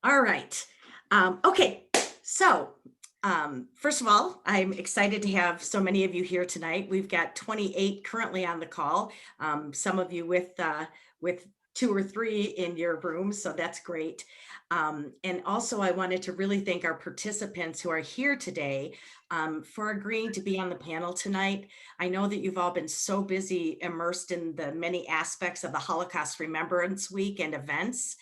All right. Okay, so first of all, I'm excited to have so many of you here tonight. We've got 28 currently on the call, some of you with 2 or 3 in your room, so that's great. And also I wanted to really thank our participants who are here today for agreeing to be on the panel tonight. I know that you've all been so busy immersed in the many aspects of the Holocaust Remembrance Week and events.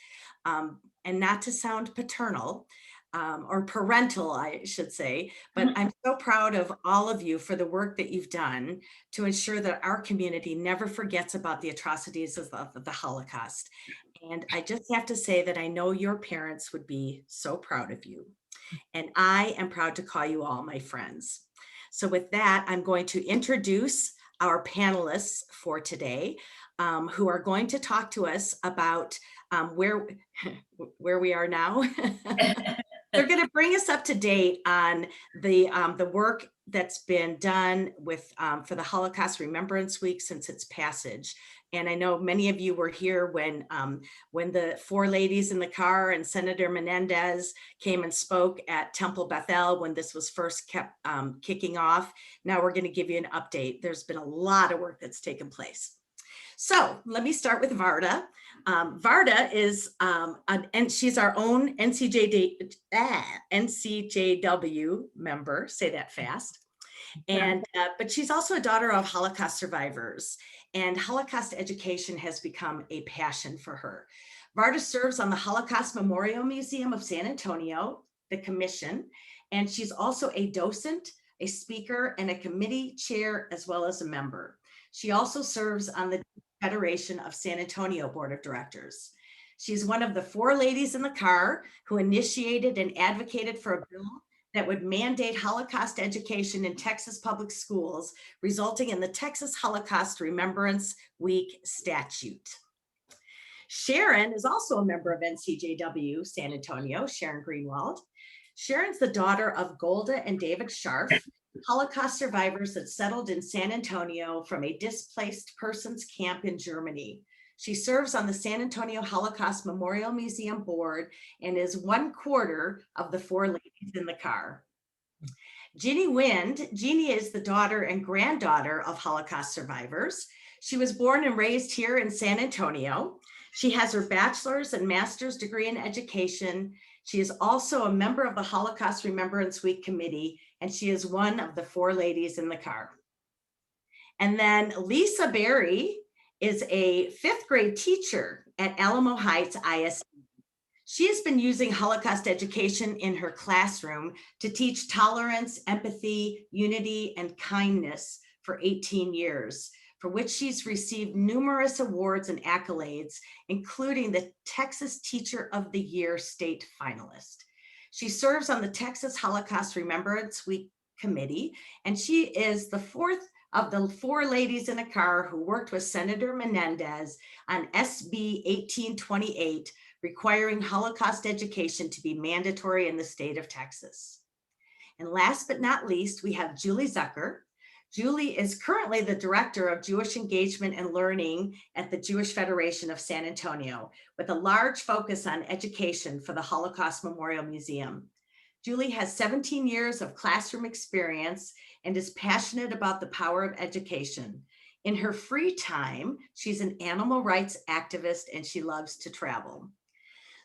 And not to sound paternal or parental, I should say, but I'm so proud of all of you for the work that you've done to ensure that our community never forgets about the atrocities of the Holocaust. And I just have to say that I know your parents would be so proud of you. And I am proud to call you all my friends. So with that, I'm going to introduce our panelists for today, who are going to talk to us about where we are now. They're going to bring us up to date on the work that's been done with for the Holocaust Remembrance Week since its passage. And I know many of you were here when the 4 ladies in the car and Senator Menendez came and spoke at Temple Bethel when this was first kicking off. Now we're going to give you an update. There's been a lot of work that's taken place. So let me start with Varda. Varda is, and she's our own NCJW member, say that fast. And, but she's also a daughter of Holocaust survivors, and Holocaust education has become a passion for her. Varda serves on the Holocaust Memorial Museum of San Antonio, the commission, and she's also a docent, a speaker, and a committee chair, as well as a member. She also serves on the Federation of San Antonio Board of Directors. She's one of the 4 ladies in the car who initiated and advocated for a bill that would mandate Holocaust education in Texas public schools, resulting in the Texas Holocaust Remembrance Week statute. Sharon is also a member of NCJW San Antonio, Sharon Greenwald. Sharon's the daughter of Golda and David Scharff, Holocaust survivors that settled in San Antonio from a displaced persons camp in Germany. She serves on the San Antonio Holocaust Memorial Museum board and is 1/4 of the 4 ladies in the car. Ginny Wind. Ginny is the daughter and granddaughter of Holocaust survivors. She was born and raised here in San Antonio. She has her bachelor's and master's degree in education. She is also a member of the Holocaust Remembrance Week Committee, and she is one of the 4 ladies in the car. And then Lisa Berry is a 5th grade teacher at Alamo Heights ISD. She has been using Holocaust education in her classroom to teach tolerance, empathy, unity, and kindness for 18 years, for which she's received numerous awards and accolades, including the Texas Teacher of the Year state finalist. She serves on the Texas Holocaust Remembrance Week Committee, and she is the 4th of the 4 ladies in a car who worked with Senator Menendez on SB 1828, requiring Holocaust education to be mandatory in the state of Texas. And last but not least, we have Julie Tzucker. Julie is currently the Director of Jewish Engagement and Learning at the Jewish Federation of San Antonio, with a large focus on education for the Holocaust Memorial Museum. Julie has 17 years of classroom experience and is passionate about the power of education. In her free time, she's an animal rights activist and she loves to travel.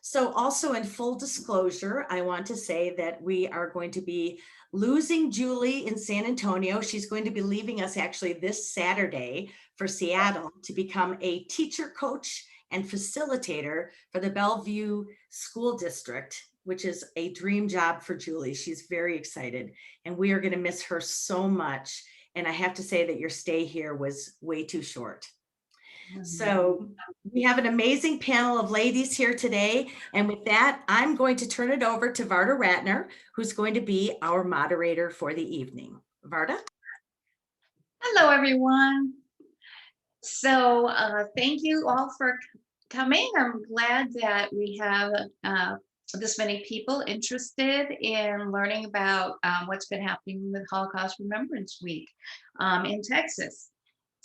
So also in full disclosure, I want to say that we are going to be losing Julie in San Antonio. She's going to be leaving us actually this Saturday for Seattle to become a teacher, coach, and facilitator for the Bellevue School District, which is a dream job for Julie. She's very excited, and we are going to miss her so much. And I have to say that your stay here was way too short. So we have an amazing panel of ladies here today. And with that, I'm going to turn it over to Varda Ratner, who's going to be our moderator for the evening. Varda? Hello, everyone. So thank you all for coming. I'm glad that we have this many people interested in learning about what's been happening with Holocaust Remembrance Week in Texas.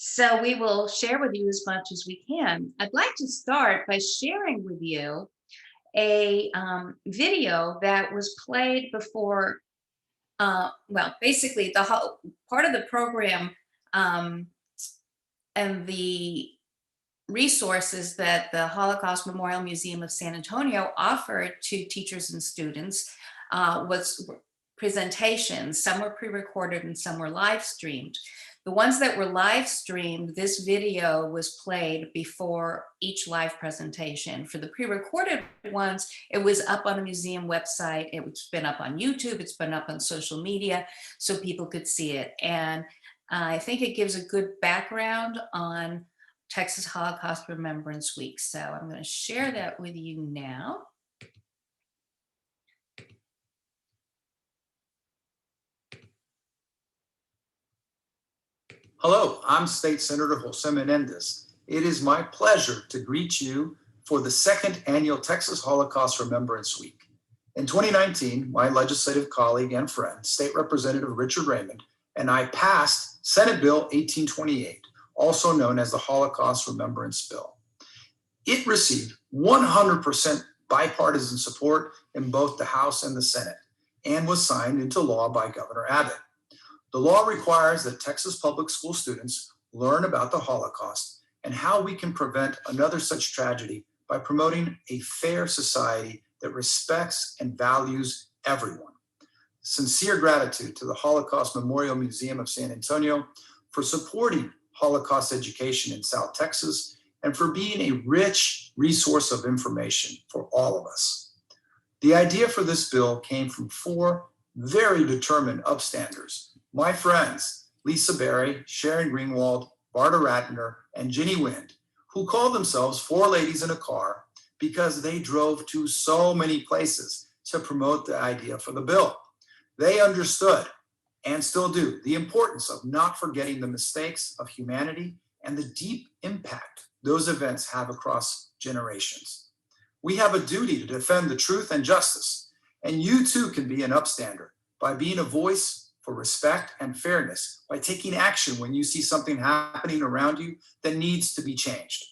So we will share with you as much as we can. I'd like to start by sharing with you a video that was played before, well, basically the whole part of the program, and the resources that the Holocaust Memorial Museum of San Antonio offered to teachers and students was presentations. Some were pre-recorded and some were live streamed. The ones that were live streamed, this video was played before each live presentation. For the pre-recorded ones, it was up on the museum website. It's been up on YouTube, it's been up on social media, so people could see it. And I think it gives a good background on Texas Holocaust Remembrance Week. So I'm going to share that with you now. Hello, I'm State Senator Jose Menendez. It is my pleasure to greet you for the second annual Texas Holocaust Remembrance Week. In 2019, my legislative colleague and friend, State Representative Richard Raymond, and I passed Senate Bill 1828, also known as the Holocaust Remembrance Bill. It received 100% bipartisan support in both the House and the Senate and was signed into law by Governor Abbott. The law requires that Texas public school students learn about the Holocaust and how we can prevent another such tragedy by promoting a fair society that respects and values everyone. Sincere gratitude to the Holocaust Memorial Museum of San Antonio for supporting Holocaust education in South Texas and for being a rich resource of information for all of us. The idea for this bill came from four very determined upstanders. My friends, Lisa Berry, Sharon Greenwald, Varda Ratner, and Ginny Wind, who called themselves four ladies in a car because they drove to so many places to promote the idea for the bill. They understood, and still do, the importance of not forgetting the mistakes of humanity and the deep impact those events have across generations. We have a duty to defend the truth and justice, and you too can be an upstander by being a voice for respect and fairness, by taking action when you see something happening around you that needs to be changed.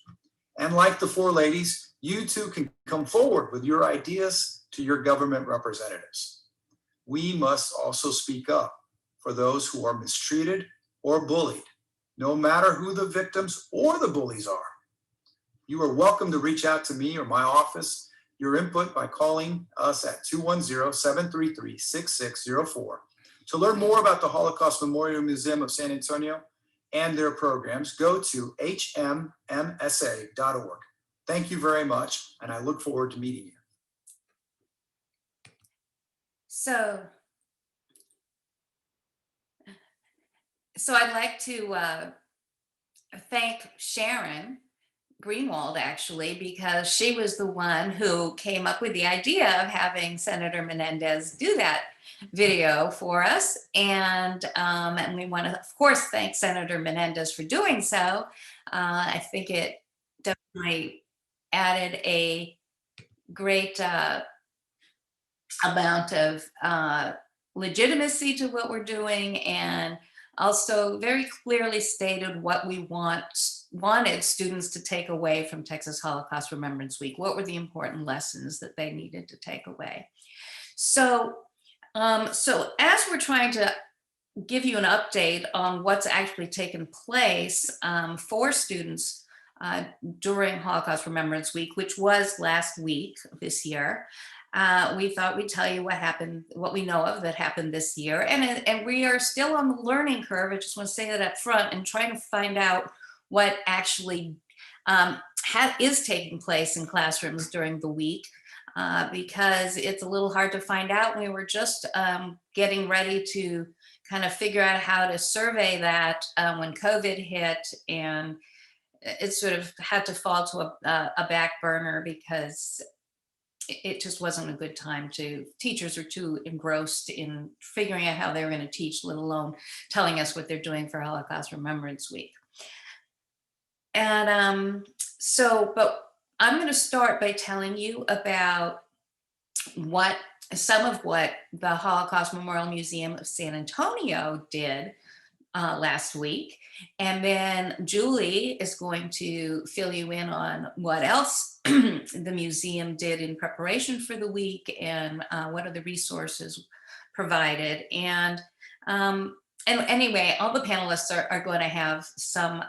And like the four ladies, you too can come forward with your ideas to your government representatives. We must also speak up for those who are mistreated or bullied, no matter who the victims or the bullies are. You are welcome to reach out to me or my office, your input by calling us at 210-733-6604. To learn more about the Holocaust Memorial Museum of San Antonio and their programs, go to HMMSA.org. Thank you very much, and I look forward to meeting you. So I'd like to thank Sharon Greenwald, actually, because she was the one who came up with the idea of having Senator Menendez do that video for us. And we want to, of course, thank Senator Menendez for doing so. I think it definitely added a great amount of legitimacy to what we're doing, and also very clearly stated what we wanted students to take away from Texas Holocaust Remembrance Week. What were the important lessons that they needed to take away? So as we're trying to give you an update on what's actually taken place for students during Holocaust Remembrance Week, which was last week this year, we thought we'd tell you what happened, what we know of that happened this year. And we are still on the learning curve. I just want to say that up front, and trying to find out what actually is taking place in classrooms during the week, because it's a little hard to find out. We were just getting ready to kind of figure out how to survey that when COVID hit, and it sort of had to fall to a back burner because it just wasn't a good time teachers are too engrossed in figuring out how they were going to teach, let alone telling us what they're doing for Holocaust Remembrance Week. And but I'm going to start by telling you about some of what the Holocaust Memorial Museum of San Antonio did last week. And then Julie is going to fill you in on what else the museum did in preparation for the week, and what are the resources provided. And anyway, all the panelists are going to have some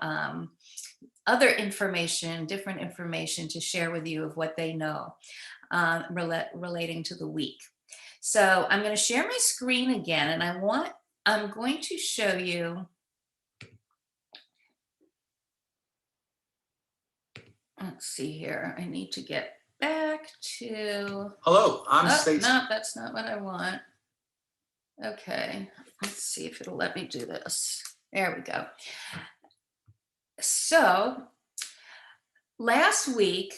other information, different information to share with you of what they know relating to the week. So I'm going to share my screen again, and I'm going to show you. Let's see here. I need to get back to. Hello, I'm Stacy. No, that's not what I want. Okay, let's see if it'll let me do this. There we go. So last week,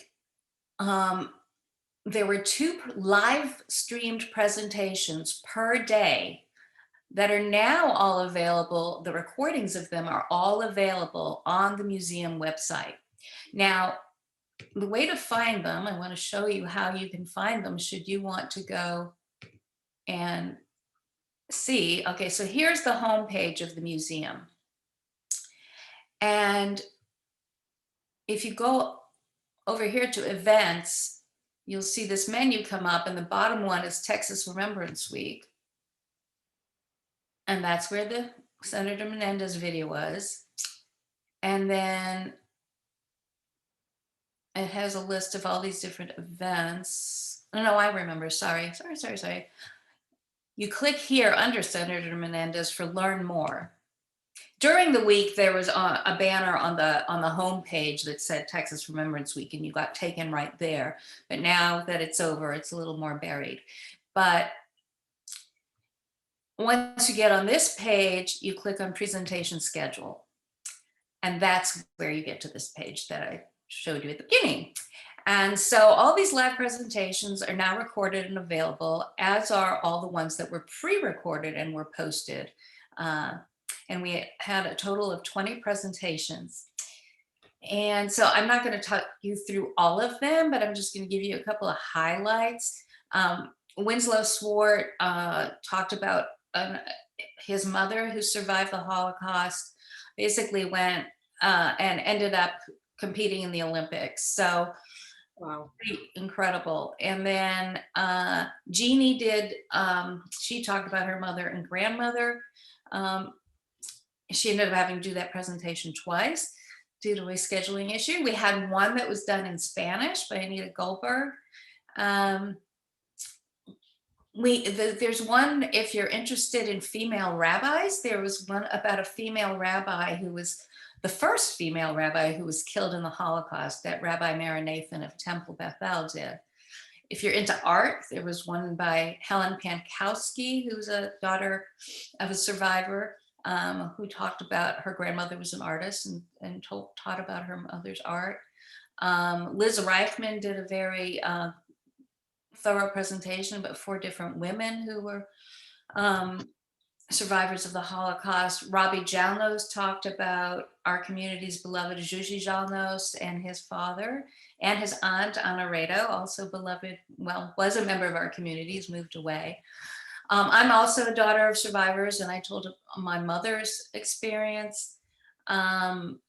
there were 2 live streamed presentations per day that are now all available. The recordings of them are all available on the museum website. Now, the way to find them, I want to show you how you can find them should you want to go and see. Okay, so here's the homepage of the museum. And if you go over here to events, you'll see this menu come up, and the bottom one is Texas Remembrance Week. And that's where the Senator Menendez video was. And then it has a list of all these different events. No, I remember, sorry. You click here under Senator Menendez for Learn More. During the week, there was a banner on the home page that said Texas Remembrance Week, and you got taken right there. But now that it's over, it's a little more buried. But once you get on this page, you click on Presentation Schedule. And that's where you get to this page that I showed you at the beginning. And so all these live presentations are now recorded and available, as are all the ones that were pre-recorded and were posted. And we had a total of 20 presentations. And so I'm not going to talk you through all of them, but I'm just going to give you a couple of highlights. Winslow Swart talked about his mother who survived the Holocaust, basically went and ended up competing in the Olympics. So Wow, pretty incredible. And then Jeannie did, she talked about her mother and grandmother. She ended up having to do that presentation twice due to a scheduling issue. We had one that was done in Spanish by Anita Goldberg. There's one, if you're interested in female rabbis, there was one about a female rabbi who was the first female rabbi who was killed in the Holocaust, that Rabbi Mara Nathan of Temple Bethel did. If you're into art, there was one by Helen Pankowski, who's a daughter of a survivor, who talked about her grandmother was an artist and taught about her mother's art. Liz Reichman did a very thorough presentation about 4 different women who were survivors of the Holocaust. Robbie Jalnos talked about our community's beloved Zsuzsi Jalnos and his father, and his aunt, Anna Rado, also beloved, well, was a member of our community, has moved away. I'm also a daughter of survivors, and I told my mother's experience. And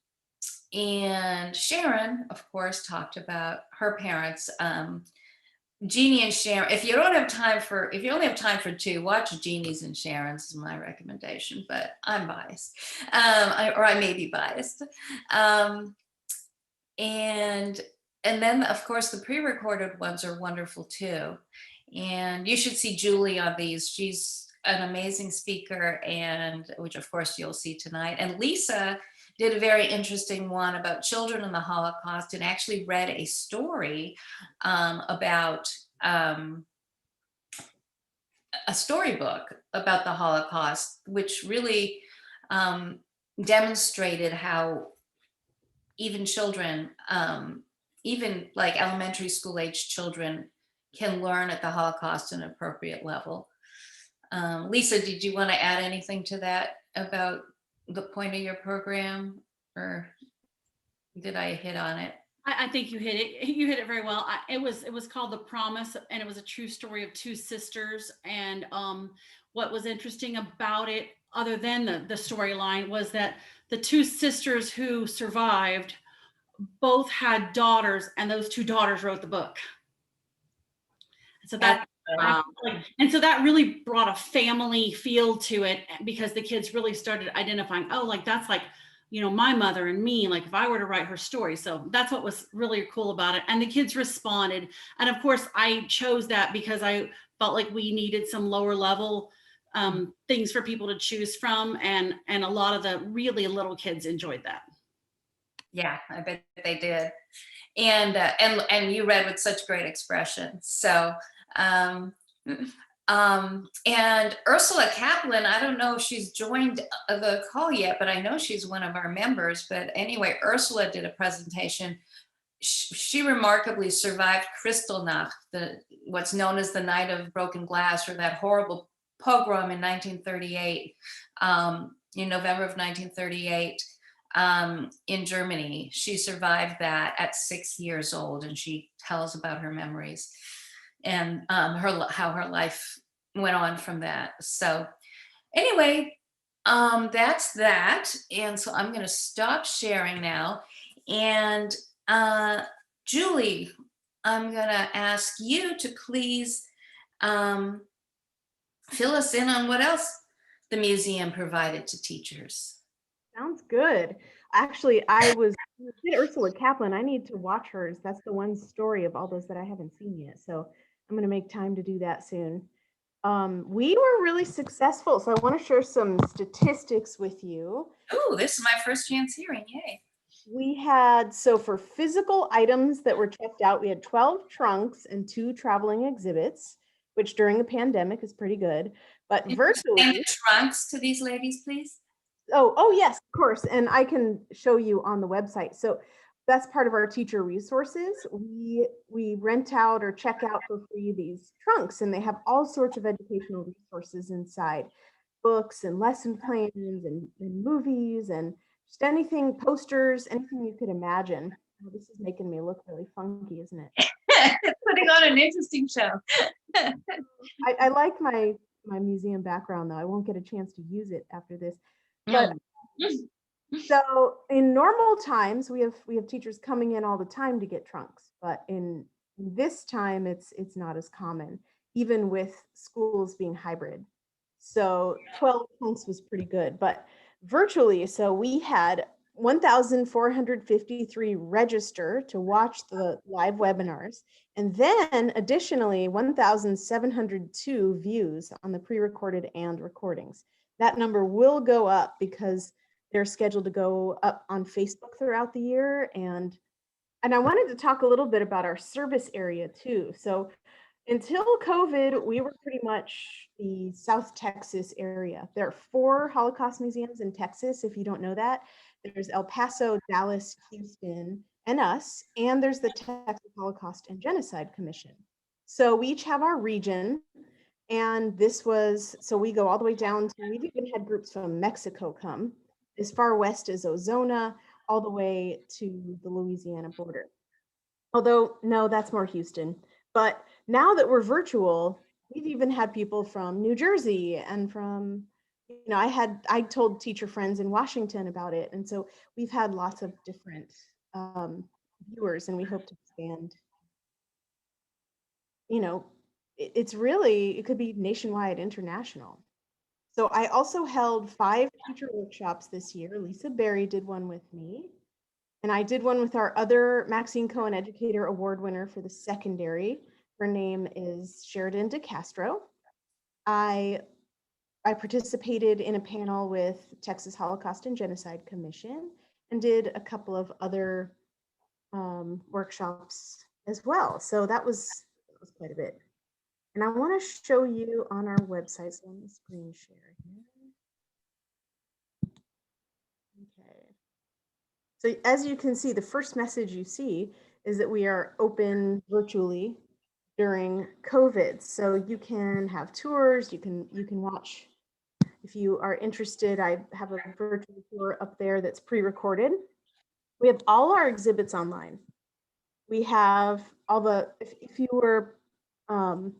Sharon, of course, talked about her parents. Jeannie and Sharon, if you only have time for 2, watch Jeannie's and Sharon's is my recommendation, but I'm biased, or I may be biased. And then, of course, the pre-recorded ones are wonderful too. And you should see Julie on these. She's an amazing speaker, and which of course you'll see tonight. And Lisa did a very interesting one about children in the Holocaust, and actually read a story about a storybook about the Holocaust, which really demonstrated how even children, even like elementary school age children, can learn at the Holocaust at an appropriate level. Lisa, did you want to add anything to that about the point of your program, or did I hit on it? I think you hit it. You hit it very well. It was called The Promise, and it was a true story of two sisters. And what was interesting about it, other than the storyline, was that the two sisters who survived both had daughters, and those two daughters wrote the book. So that Wow. and so that really brought a family feel to it, because the kids really started identifying, oh, like that's like, you know, my mother and me, like if I were to write her story. So that's what was really cool about it. And the kids responded. And of course I chose that because I felt like we needed some lower level things for people to choose from. And a lot of the really little kids enjoyed that. Yeah, I bet they did. And you read with such great expression. So, and Ursula Kaplan, I don't know if she's joined the call yet, but I know she's one of our members. But anyway, Ursula did a presentation. She remarkably survived Kristallnacht, what's known as the Night of Broken Glass, or that horrible pogrom in 1938, in November of 1938. In Germany. She survived that at 6 years old, and she tells about her memories and how her life went on from that. So anyway, that's that. And so I'm going to stop sharing now. And Julie, I'm going to ask you to please fill us in on what else the museum provided to teachers. Sounds good. Actually, I did Ursula Kaplan. I need to watch hers. That's the one story of all those that I haven't seen yet. So I'm going to make time to do that soon. We were really successful. So I want to share some statistics with you. Oh, this is my first chance hearing. Yay. We had, so for physical items that were checked out, we had 12 trunks and 2 traveling exhibits, which during the pandemic is pretty good. But virtually. Send the trunks to these ladies, please. Oh, yes, of course. And I can show you on the website. So that's part of our teacher resources. We rent out or check out for free these trunks, and they have all sorts of educational resources inside, books and lesson plans and movies and just anything, posters, anything you could imagine. Oh, this is making me look really funky, isn't it? Putting on an interesting show. I like my museum background, though. I won't get a chance to use it after this. But so in normal times, we have teachers coming in all the time to get trunks, but in this time, it's not as common, even with schools being hybrid. So 12 trunks was pretty good, but virtually, so we had 1,453 register to watch the live webinars, and then additionally 1,702 views on the pre-recorded and recordings. That number will go up because they're scheduled to go up on Facebook throughout the year. And I wanted to talk a little bit about our service area too. So until COVID, we were pretty much the South Texas area. There are 4 Holocaust museums in Texas, if you don't know that. There's El Paso, Dallas, Houston, and us. And there's the Texas Holocaust and Genocide Commission. So we each have our region. And this was, so we go all the way down to, we've even had groups from Mexico come as far west as Ozona, all the way to the Louisiana border. Although, no, that's more Houston. But now that we're virtual, we've even had people from New Jersey and from, you know, I told teacher friends in Washington about it. And so we've had lots of different viewers, and we hope to expand, you know, it's really, it could be nationwide, international. So I also held 5 teacher workshops this year. Lisa Berry did one with me, and I did one with our other Maxine Cohen Educator Award winner for the secondary. Her name is Sharon DeCastro. I participated in a panel with Texas Holocaust and Genocide Commission and did a couple of other workshops as well. So that was quite a bit. And I want to show you on our website. So let me screen share here. Okay. So as you can see, the first message you see is that we are open virtually during COVID. So you can have tours, you can watch. If you are interested, I have a virtual tour up there that's pre-recorded. We have all our exhibits online. We have all the, if you were, you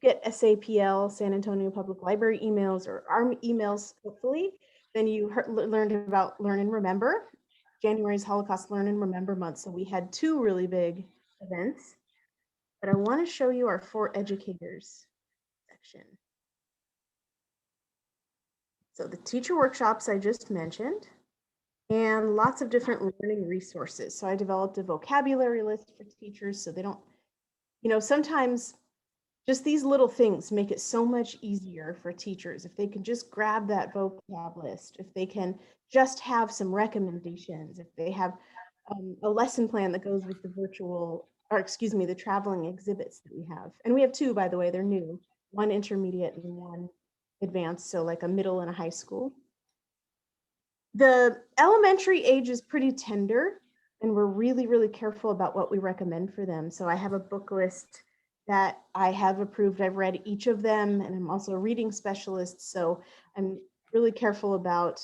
get SAPL, San Antonio Public Library emails or ARM emails, hopefully, then you learned about Learn and Remember. January's Holocaust Learn and Remember month. So we had 2 really big events, but I want to show you our For Educators section. So the teacher workshops I just mentioned, and lots of different learning resources. So I developed a vocabulary list for teachers so they don't, sometimes just these little things make it so much easier for teachers if they can just grab that vocab list, if they can just have some recommendations, if they have a lesson plan that goes with the the traveling exhibits that we have. And we have 2, by the way, they're new, 1 intermediate and 1 advanced, so like a middle and a high school. The elementary age is pretty tender, and we're really, really careful about what we recommend for them. So I have a book list that I have approved. I've read each of them, and I'm also a reading specialist. So I'm really careful about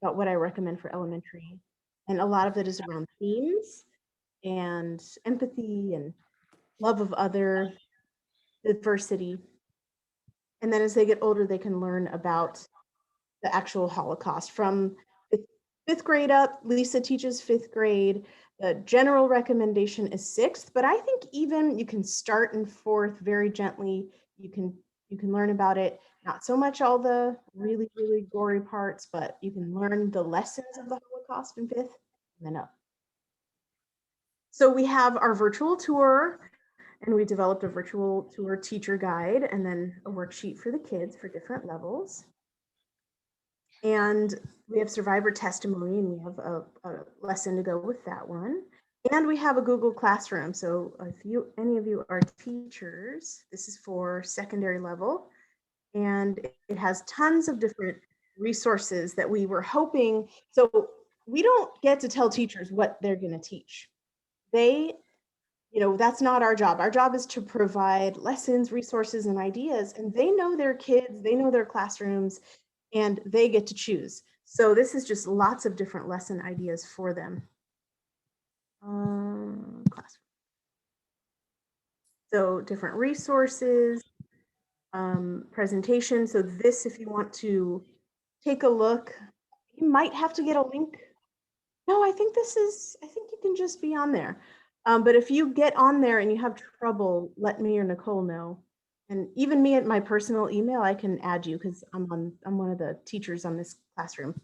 what I recommend for elementary. And a lot of it is around themes and empathy and love of other, diversity. And then as they get older, they can learn about the actual Holocaust from 5th grade up. Lisa teaches 5th grade. The general recommendation is 6th, but I think even you can start in 4th very gently. You can learn about it. Not so much all the really, really gory parts, but you can learn the lessons of the Holocaust in 5th and then up. So we have our virtual tour, and we developed a virtual tour teacher guide and then a worksheet for the kids for different levels. And we have survivor testimony, and we have a lesson to go with that one. And we have a Google Classroom. So if any of you are teachers, this is for secondary level. And it has tons of different resources that we were hoping. So we don't get to tell teachers what they're going to teach. That's not our job. Our job is to provide lessons, resources, and ideas. And they know their kids, they know their classrooms, and they get to choose. So this is just lots of different lesson ideas for them. Classroom. So different resources, presentation. So this, if you want to take a look, you might have to get a link. No, I think you can just be on there. But if you get on there and you have trouble, let me or Nicole know. And even me at my personal email, I can add you because I'm one of the teachers on this classroom.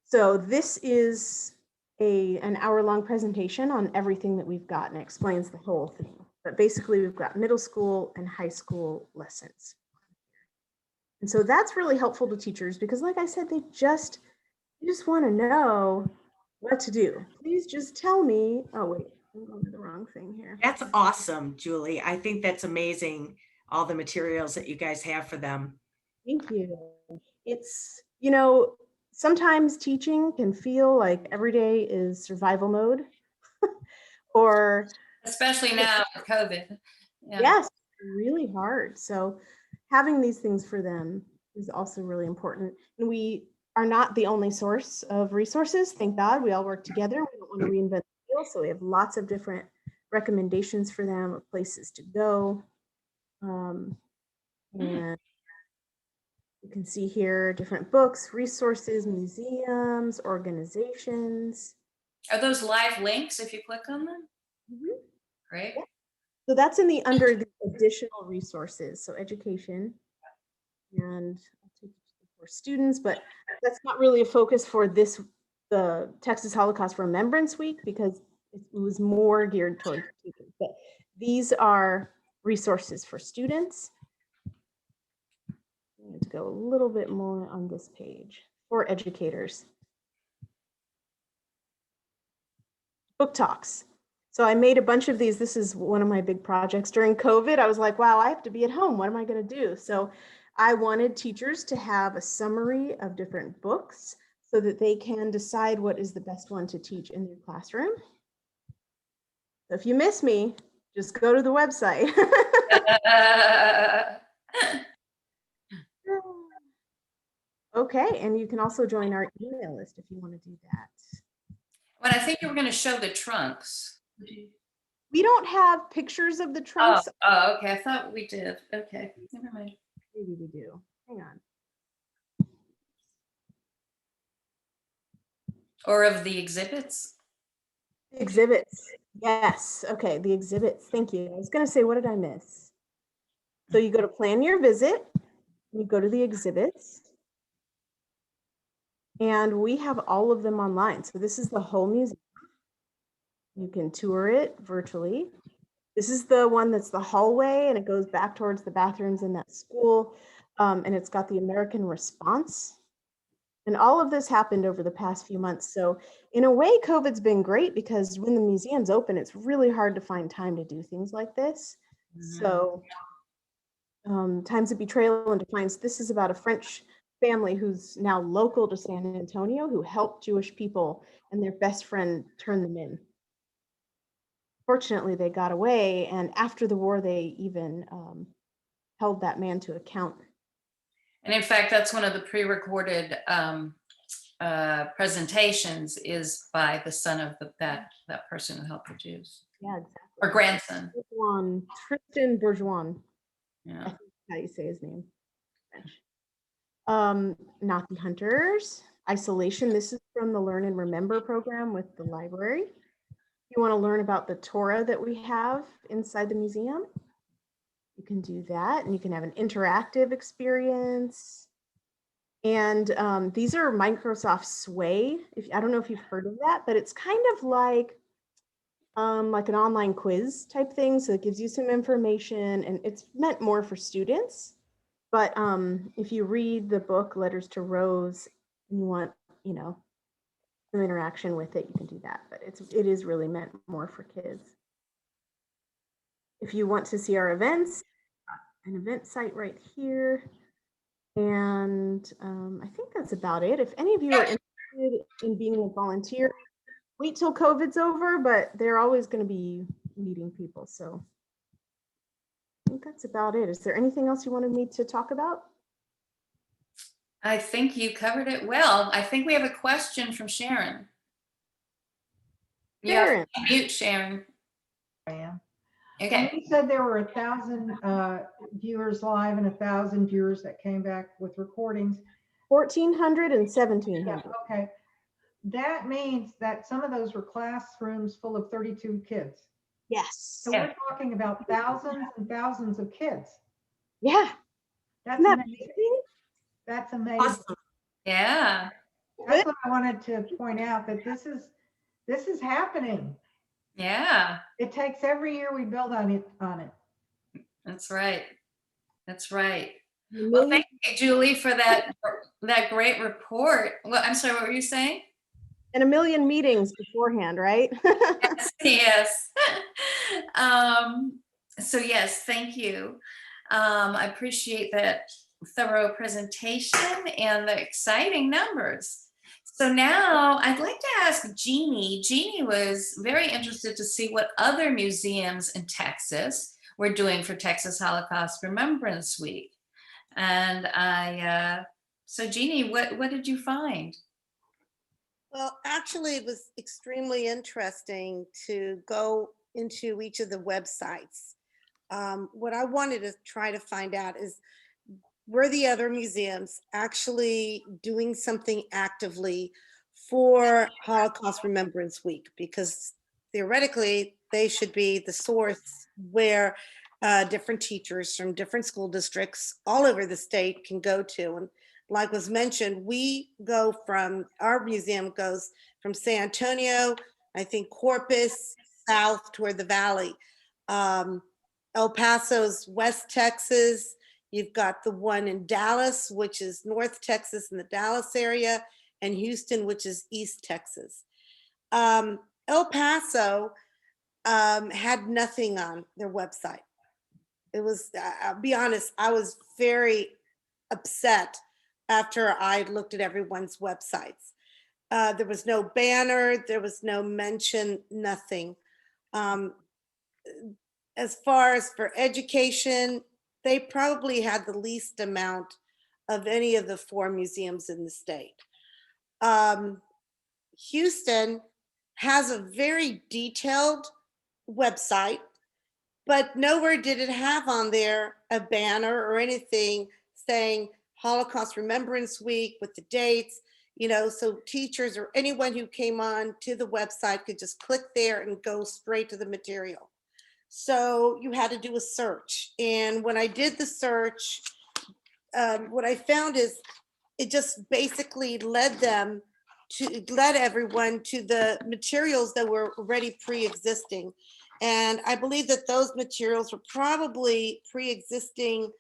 So this is an hour-long presentation on everything that we've got, and it explains the whole thing. But basically, we've got middle school and high school lessons. And so that's really helpful to teachers because, like I said, they just want to know what to do. Please just tell me. Oh, wait, I'm going to the wrong thing here. That's awesome, Julie. I think that's amazing, all the materials that you guys have for them. Thank you. It's, sometimes teaching can feel like every day is survival mode or Especially now with COVID. Yeah. Yes, really hard. So having these things for them is also really important. And we are not the only source of resources. Thank God we all work together. We don't want to reinvent the wheel. So we have lots of different recommendations for them of places to go. And you can see here different books, resources, museums, organizations. Are those live links if you click on them? Mm-hmm. Great. Yeah. So that's under the additional resources. So education and for students, but that's not really a focus for the Texas Holocaust Remembrance Week because it was more geared toward students. But these are resources for students. I'm going to go a little bit more on this page for educators. Book talks. So I made a bunch of these. This is one of my big projects during COVID. I was like, wow, I have to be at home. What am I going to do? So I wanted teachers to have a summary of different books so that they can decide what is the best one to teach in their classroom. So if you miss me, just go to the website. Okay, and you can also join our email list if you want to do that. Well, I think you were going to show the trunks. We don't have pictures of the Oh, trunks. okay. I thought we did. Okay, never mind. Maybe we do. Hang on. Or of the exhibits. Exhibits. Yes. Okay. The exhibits. Thank you. I was going to say, what did I miss? So you go to plan your visit. You go to the exhibits. And we have all of them online. So this is the whole museum. You can tour it virtually. This is the one that's the hallway, and it goes back towards the bathrooms in that school. And it's got the American response. And all of this happened over the past few months. So in a way, COVID's been great because when the museum's open, it's really hard to find time to do things like this. So Times of Betrayal and Defiance, this is about a French family who's now local to San Antonio who helped Jewish people, and their best friend turned them in. Fortunately, they got away, and after the war, they even held that man to account. And in fact, that's one of the pre-recorded presentations is by the son of that person who helped the Jews. Yeah, exactly. Or grandson. Tristan Bourgeois. Yeah. I think that's how you say his name. French. Nazi Hunters, Isolation. This is from the Learn and Remember program with the library. You want to learn about the Torah that we have inside the museum, you can do that, and you can have an interactive experience. And these are Microsoft Sway. I don't know if you've heard of that, but it's kind of like an online quiz type thing. So it gives you some information, and it's meant more for students. But if you read the book Letters to Rose and you want, some interaction with it, you can do that. But it is really meant more for kids. If you want to see our events, an event site right here. And I think that's about it. If any of you are interested in being a volunteer, wait till COVID's over, but they're always going to be meeting people. So I think that's about it. Is there anything else you wanted me to talk about? I think you covered it well. I think we have a question from Sharon. Sharon. You have to mute, Sharon. I am. Okay. You said there were 1,000 viewers live and 1,000 viewers that came back with recordings. 1,400 and 1,700. Okay. That means that some of those were classrooms full of 32 kids. Yes. So we're talking about thousands and thousands of kids. Yeah. That's Isn't that amazing. amazing? That's amazing. Awesome. Yeah. That's what I wanted to point out, that this is happening. Yeah. It takes every year we build on it. That's right. That's right. Well, thank you, Julie, for that great report. Well, I'm sorry, what were you saying? And a million meetings beforehand, right? Yes. So yes, thank you. I appreciate that thorough presentation and the exciting numbers. So now I'd like to ask Jeannie. Jeannie was very interested to see what other museums in Texas were doing for Texas Holocaust Remembrance Week. And so Jeannie, what did you find? Well, actually, it was extremely interesting to go into each of the websites. What I wanted to try to find out is, were the other museums actually doing something actively for Holocaust Remembrance Week? Because theoretically, they should be the source where different teachers from different school districts all over the state can go to. And like was mentioned, our museum goes from San Antonio, I think Corpus, south toward the valley. El Paso's West Texas. You've got the one in Dallas, which is North Texas in the Dallas area, and Houston, which is East Texas. El Paso had nothing on their website. It was, I'll be honest, I was very upset after I looked at everyone's websites. There was no banner, there was no mention, nothing. As far as for education, they probably had the least amount of any of the 4 museums in the state. Houston has a very detailed website, but nowhere did it have on there a banner or anything saying Holocaust Remembrance Week with the dates, so teachers or anyone who came on to the website could just click there and go straight to the material. So you had to do a search. And when I did the search, what I found is it just basically led everyone to the materials that were already pre-existing. And I believe that those materials were probably pre-existing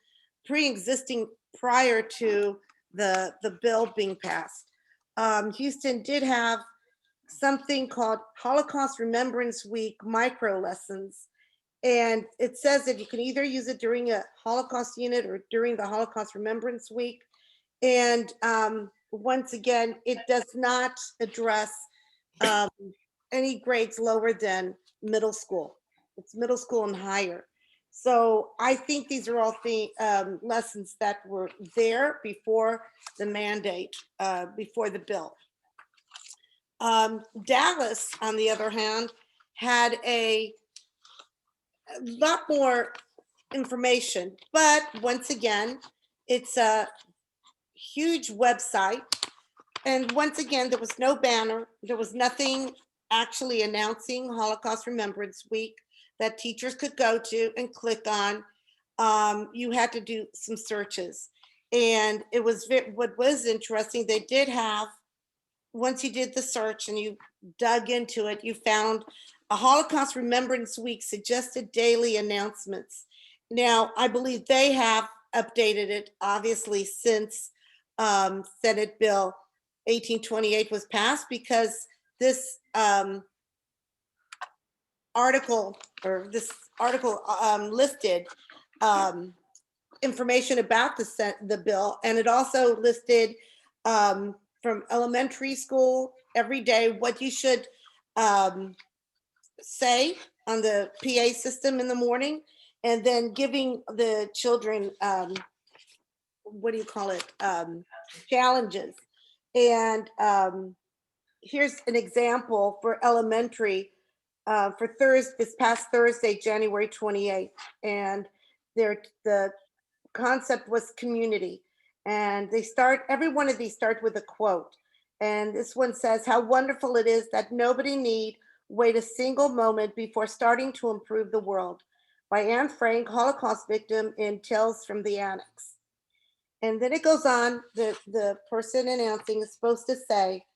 prior to the bill being passed. Houston did have something called Holocaust Remembrance Week micro lessons. And it says that you can either use it during a Holocaust unit or during the Holocaust Remembrance Week. And once again, it does not address any grades lower than middle school. It's middle school and higher. So I think these are all the lessons that were there before the mandate, before the bill. Dallas, on the other hand, had a lot more information, but once again, it's a huge website. And once again, there was no banner. There was nothing actually announcing Holocaust Remembrance Week that teachers could go to and click on. You had to do some searches. And it was what was interesting, they did have, once you did the search and you dug into it, you found a Holocaust Remembrance Week suggested daily announcements. Now, I believe they have updated it, obviously, since Senate Bill 1828 was passed, because this article listed information about the bill, and it also listed from elementary school every day what you should say on the PA system in the morning, and then giving the children challenges. And here's an example for elementary for this past Thursday, January 28th. And the concept was community. And every one of these start with a quote. And this one says, "How wonderful it is that nobody need wait a single moment before starting to improve the world," by Anne Frank, Holocaust victim in Tales from the Annex. And then it goes on, the person announcing is supposed to say,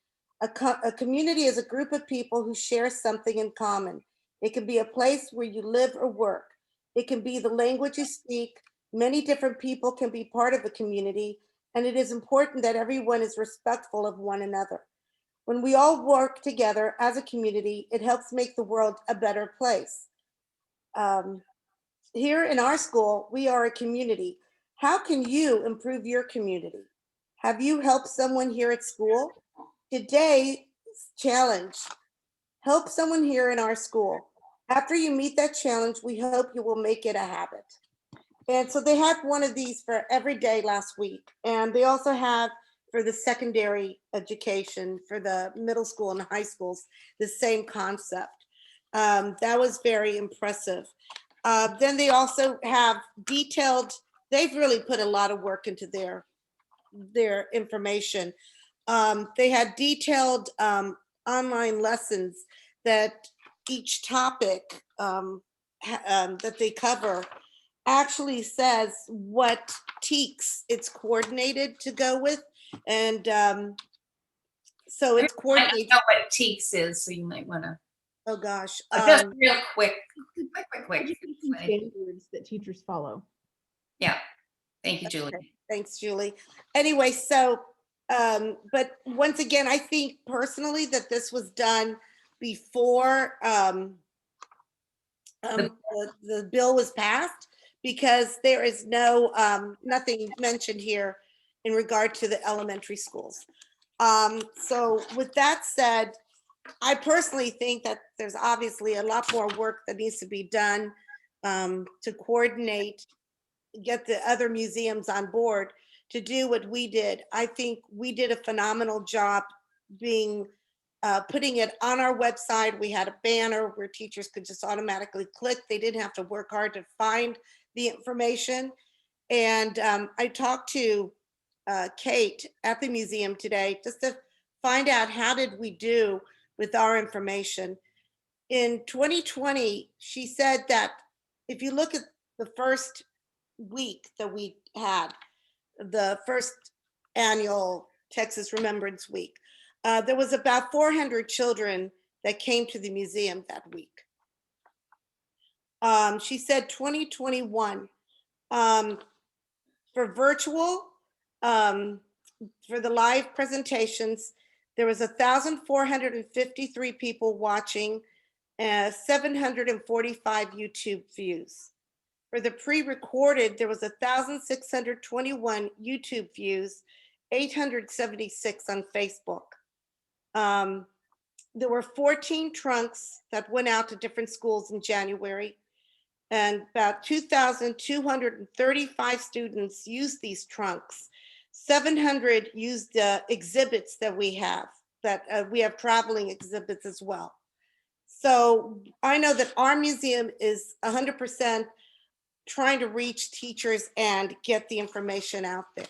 a community is a group of people who share something in common. It can be a place where you live or work. It can be the language you speak. Many different people can be part of a community, and it is important that everyone is respectful of one another. When we all work together as a community, it helps make the world a better place. Here in our school, we are a community. How can you improve your community? Have you helped someone here at school? Today's challenge, help someone here in our school. After you meet that challenge, we hope you will make it a habit. And so they had one of these for every day last week. And they also have for the secondary education, for the middle school and high schools, the same concept. That was very impressive. Then they also have detailed, they've really put a lot of work into their information. They had detailed online lessons that each topic that they cover actually says what TEKS it's coordinated to go with. And so it's I coordinated. don't know what TEKS is, so you might want to. Oh gosh. Just real quick. Education standards that teachers follow. Yeah. Thank you, Julie. Okay. Thanks, Julie. Anyway, so, but once again, I think personally that this was done before the bill was passed, because there is nothing mentioned here in regard to the elementary schools. So with that said, I personally think that there's obviously a lot more work that needs to be done to coordinate, get the other museums on board to do what we did. I think we did a phenomenal job being putting it on our website. We had a banner where teachers could just automatically click. They didn't have to work hard to find the information. And I talked to Kate at the museum today just to find out how did we do with our information. In 2020, she said that if you look at the first week that we had, the first annual Texas Remembrance Week, there was about 400 children that came to the museum that week. She said 2021, for virtual, for the live presentations, there was 1,453 people watching, 745 YouTube views. For the pre-recorded, there was 1,621 YouTube views, 876 on Facebook. There were 14 trunks that went out to different schools in January, and about 2,235 students used these trunks. 700 used the exhibits that we have traveling exhibits as well. So I know that our museum is 100% trying to reach teachers and get the information out there.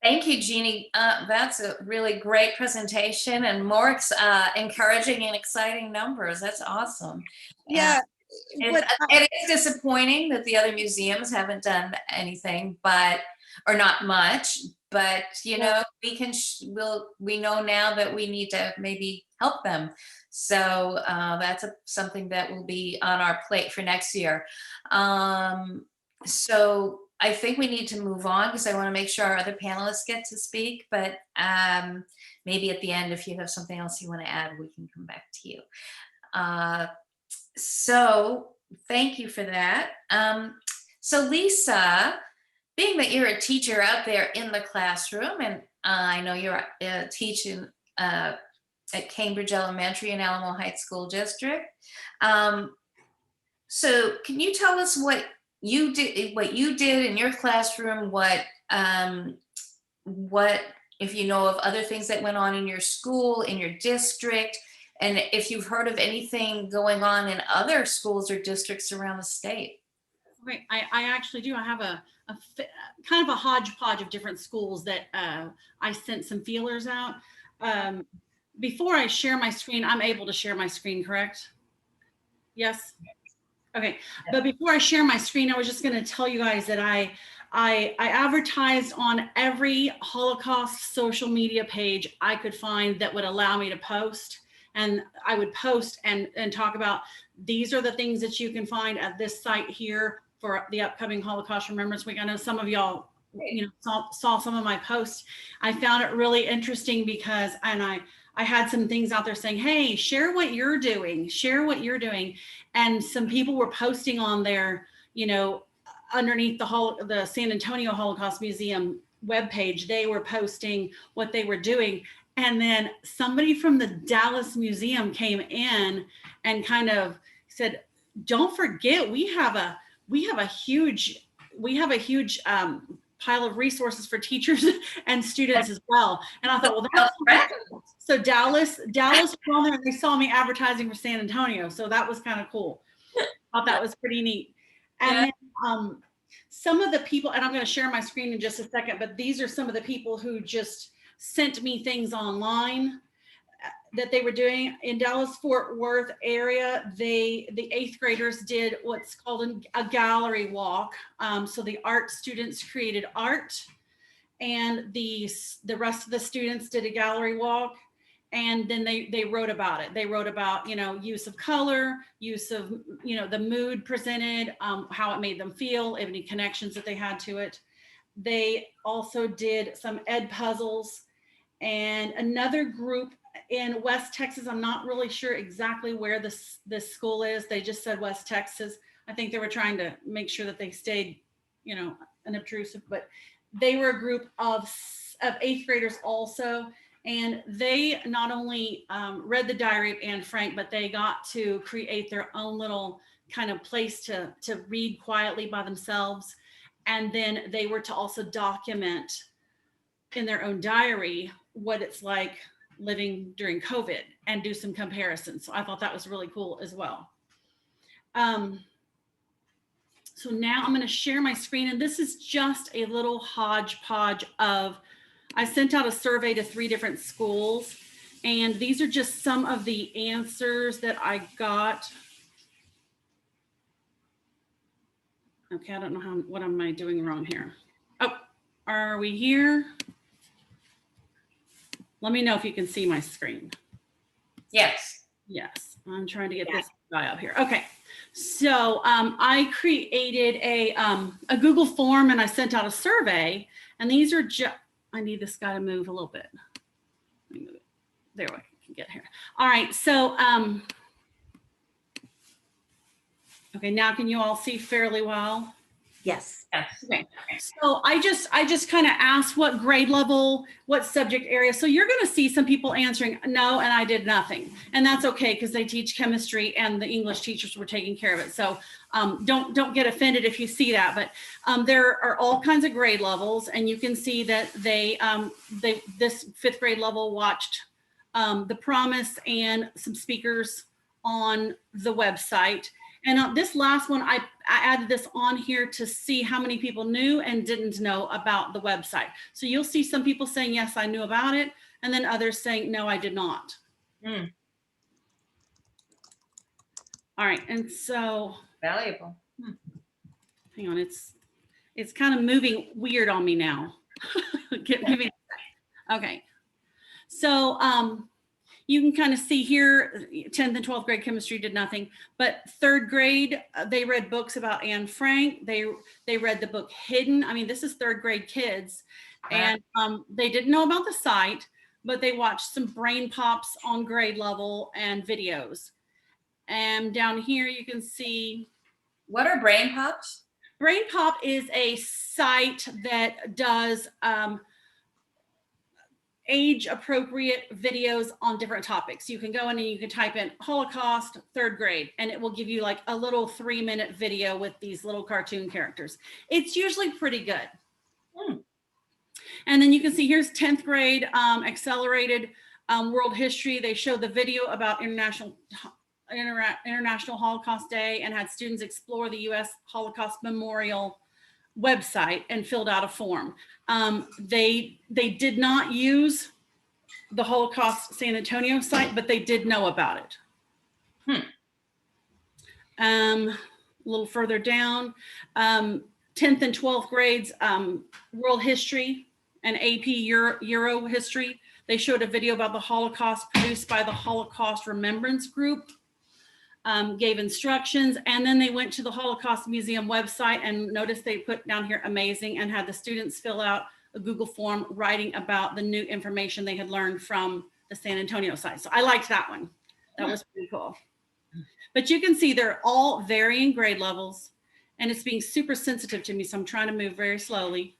Thank you, Jeannie. That's a really great presentation and more encouraging and exciting numbers. That's awesome. Yeah. It is disappointing that the other museums haven't done anything, or not much, but you know, we know now that we need to maybe help them. So that's something that will be on our plate for next year. So I think we need to move on because I want to make sure our other panelists get to speak, but maybe at the end, if you have something else you want to add, we can come back to you. So thank you for that. So Lisa, being that you're a teacher out there in the classroom, and I know you're teaching at Cambridge Elementary and Alamo Heights School District. So can you tell us what you did in your classroom, what if you know of other things that went on in your school, in your district, and if you've heard of anything going on in other schools or districts around the state? Okay, I actually do. I have a kind of a hodgepodge of different schools that I sent some feelers out. Before I share my screen, I'm able to share my screen, correct? Yes? Okay, but before I share my screen, I was just gonna tell you guys that I advertised on every Holocaust social media page I could find that would allow me to post. And I would post and talk about, these are the things that you can find at this site here for the upcoming Holocaust Remembrance Week. I know some of y'all, saw some of my posts. I found it really interesting because, and I had some things out there saying, hey, share what you're doing, share what you're doing. And some people were posting on there, underneath the San Antonio Holocaust Museum webpage, they were posting what they were doing. And then somebody from the Dallas Museum came in and kind of said, don't forget, we have a huge pile of resources for teachers and students as well. And I thought, well, that's correct. So Dallas was on there and they saw me advertising for San Antonio. So that was kind of cool. I thought that was pretty neat. And then some of the people, and I'm going to share my screen in just a second, but these are some of the people who just sent me things online that they were doing in Dallas-Fort Worth area. The 8th graders did what's called a gallery walk. So the art students created art, and the rest of the students did a gallery walk, and then they wrote about it. They wrote about, use of color, use of, the mood presented, how it made them feel, any connections that they had to it. They also did some ed puzzles. And another group in West Texas, I'm not really sure exactly where this school is. They just said West Texas. I think they were trying to make sure that they stayed, unobtrusive, but they were a group of 8th graders also. And they not only read the diary of Anne Frank, but they got to create their own little kind of place to read quietly by themselves. And then they were to also document in their own diary what it's like living during COVID and do some comparisons. So I thought that was really cool as well. So now I'm going to share my screen, and this is just a little hodgepodge of, I sent out a survey to 3 different schools, and these are just some of the answers that I got. Okay, I don't know what am I doing wrong here? Oh, are we here? Let me know if you can see my screen. Yes. Yes, I'm trying to get this guy up here. Okay, so I created a Google form and I sent out a survey, and these are just, I need this guy to move a little bit. Let me move it. There we can get here. All right, so okay, now can you all see fairly well? Yes. Yes. Okay, so I just kind of asked what grade level, what subject area. So you're going to see some people answering no, and I did nothing, and that's okay because they teach chemistry and the English teachers were taking care of it. So don't get offended if you see that, but there are all kinds of grade levels, and you can see that this 5th grade level watched The Promise and some speakers on the website. And this last one, I added this on here to see how many people knew and didn't know about the website. So you'll see some people saying, yes, I knew about it. And then others saying, no, I did not. Mm. All right. And so Valuable. hang on, it's kind of moving weird on me now. Okay. So you can kind of see here, 10th and 12th grade chemistry did nothing, but 3rd grade, they read books about Anne Frank. They read the book Hidden. I mean, this is 3rd grade kids, and they didn't know about the site, but they watched some brain pops on grade level and videos. And down here, you can see. What are brain pops? Brain Pop is a site that does age-appropriate videos on different topics. You can go in and you can type in Holocaust 3rd grade, and it will give you like a little 3-minute video with these little cartoon characters. It's usually pretty good. And then you can see here's 10th grade accelerated world history. They showed the video about International Holocaust Day and had students explore the U.S. Holocaust Memorial website and filled out a form. They did not use the Holocaust San Antonio site, but they did know about it. A little further down, 10th and 12th grades, world history and AP Euro history. They showed a video about the Holocaust produced by the Holocaust Remembrance Group. Gave instructions, and then they went to the Holocaust Museum website and noticed they put down here amazing and had the students fill out a Google form writing about the new information they had learned from the San Antonio site. So I liked that one. That was pretty cool. But you can see they're all varying grade levels, and it's being super sensitive to me, so I'm trying to move very slowly.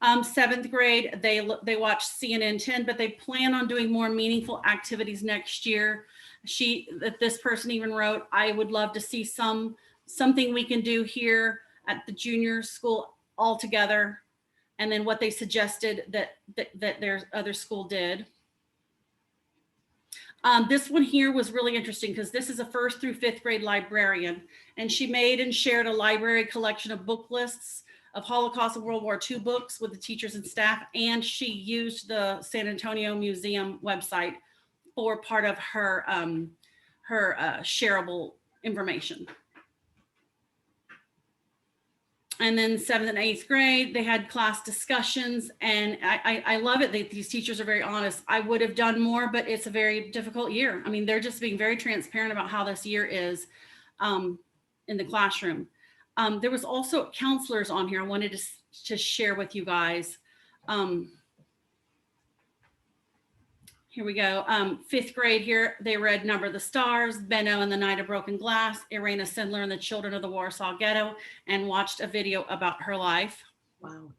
7th grade, they watched CNN 10, but they plan on doing more meaningful activities next year. This person even wrote, I would love to see something we can do here at the junior school all together. And then what they suggested that their other school did. This one here was really interesting because this is a 1st through 5th grade librarian, and she made and shared a library collection of book lists of Holocaust and World War II books with the teachers and staff, and she used the San Antonio Museum website for part of her shareable information. And then 7th and 8th grade, they had class discussions, and I love it that these teachers are very honest. I would have done more, but it's a very difficult year. I mean, they're just being very transparent about how this year is in the classroom. There was also counselors on here I wanted to share with you guys. Here we go. 5th grade here, they read Number of the Stars, Benno and the Night of Broken Glass, Irena Sendler and the Children of the Warsaw Ghetto, and watched a video about her life. Wow.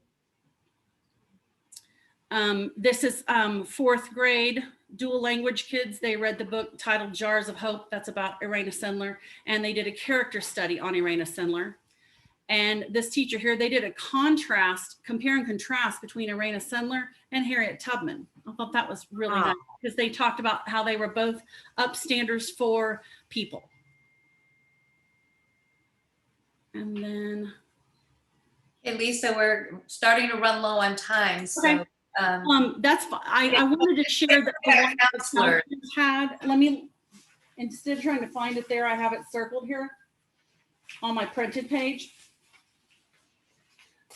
This is 4th grade dual language kids. They read the book titled Jars of Hope. That's about Irena Sendler. And they did a character study on Irena Sendler. And this teacher here, they did a compare and contrast between Irena Sendler and Harriet Tubman. I thought that was really nice because they talked about how they were both upstanders for people. And then, Hey, Lisa, we're starting to run low on time. So, okay. That's fine. I wanted to share that the one that the counselors had. Let me, instead of trying to find it there, I have it circled here on my printed page.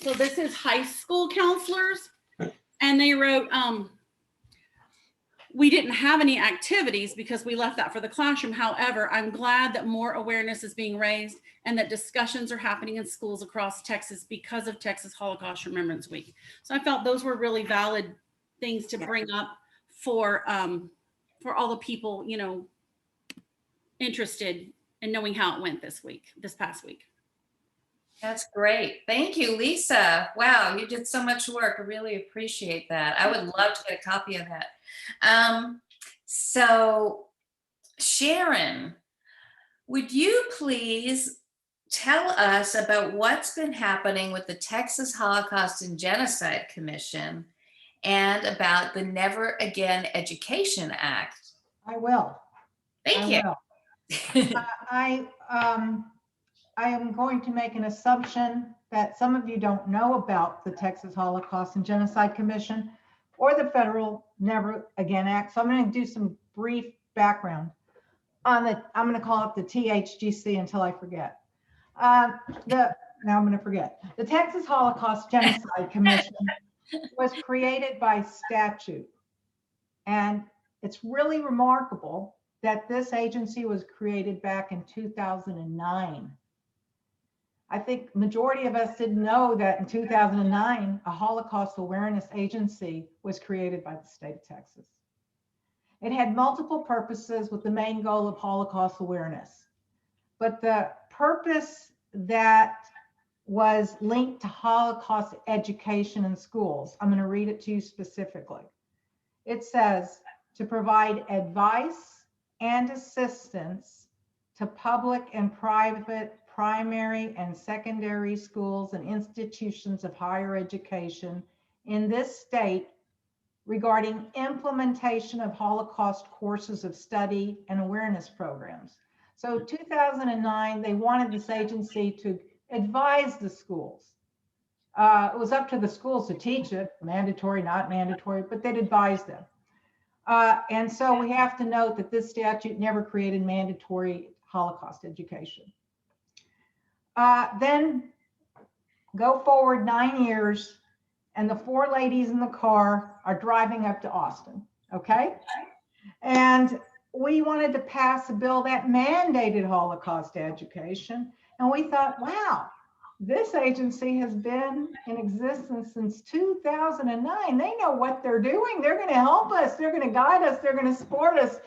So this is high school counselors, and they wrote, we didn't have any activities because we left that for the classroom. However, I'm glad that more awareness is being raised and that discussions are happening in schools across Texas because of Texas Holocaust Remembrance Week. So I felt those were really valid things to bring up for all the people, you know, interested in knowing how it went this past week. That's great. Thank you, Lisa. Wow, you did so much work. I really appreciate that. I would love to get a copy of that. So Sharon, would you please tell us about what's been happening with the Texas Holocaust and Genocide Commission and about the Never Again Education Act? I will. Thank you. I am going to make an assumption that some of you don't know about the Texas Holocaust and Genocide Commission or the Federal Never Again Act. So I'm going to do some brief background on the, I'm going to call it the THGC until I forget. Now I'm going to forget. The Texas Holocaust Genocide Commission was created by statute. And it's really remarkable that this agency was created back in 2009. I think majority of us didn't know that in 2009, a Holocaust awareness agency was created by the state of Texas. It had multiple purposes with the main goal of Holocaust awareness. But the purpose that was linked to Holocaust education in schools, I'm going to read it to you specifically. It says to provide advice and assistance to public and private primary and secondary schools and institutions of higher education in this state regarding implementation of Holocaust courses of study and awareness programs. So 2009, they wanted this agency to advise the schools. It was up to the schools to teach it, mandatory, not mandatory, but they'd advise them. And so we have to note that this statute never created mandatory Holocaust education. Then go forward 9 years, and the four ladies in the car are driving up to Austin, okay? And we wanted to pass a bill that mandated Holocaust education. And we thought, wow, this agency has been in existence since 2009. They know what they're doing. They're going to help us. They're going to guide us. They're going to support us.